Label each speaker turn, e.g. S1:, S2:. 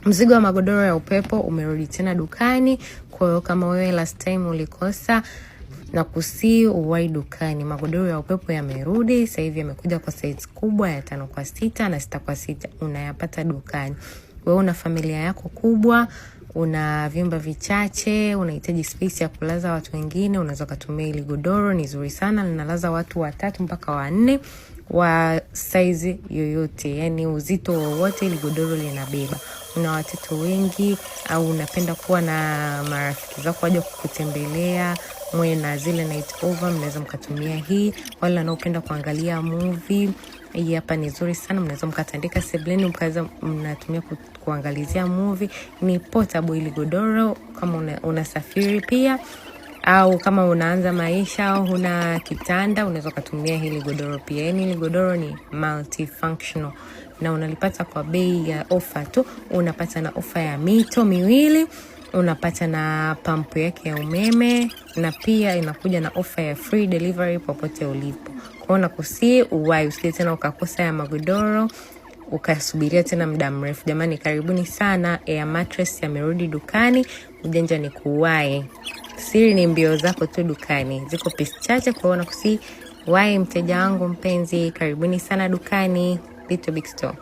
S1: Mzigo wa magodoro ya upepo umerudi tena dukani. Kwa hiyo kama wewe last time ulikosa, na kusii uwai dukani. Magodoro ya upepo yamerudi, sasa hivi yamekuja kwa size kubwa ya 5x6 na 6x6. Unayapata dukani. Wewe una familia yako kubwa, una vyumba vichache, unahitaji space ya kulaza watu wengine, unaweza kutumia hili godoro. Ni zuri sana, linalaza watu 3 mpaka 4 wa size yoyote, yani uzito wowote hili godoro linabeba. Una watoto wengi au unapenda kuwa na marafiki zako waje kukutembelea, mwe na zile night over, mnaweza mkatumia hii. Wale wanaopenda kuangalia movie, hii hapa ni nzuri sana, mnaweza mkatandika sebleni mkaanza mnatumia kuangalizia movie. Ni portable ili godoro kama unasafiri pia, au kama unaanza maisha au huna kitanda, unaweza kutumia hili godoro pia. Yani hili godoro ni multifunctional na unalipata kwa bei ya offer tu. Unapata na offer ya mito miwili, unapata na pampu yake ya umeme, na pia inakuja na offer ya free delivery popote ulipo. Kwa nakusii uwai, usije tena ukakosa ya magodoro ukasubiria tena muda mrefu. Jamani, karibuni sana. Air mattress yamerudi dukani. Ujanja ni kuwai. Siri ni mbio zako tu dukani. Ziko piece chache, kwa hiyo nakusii wai mteja wangu mpenzi, karibuni sana dukani. Little Big Store.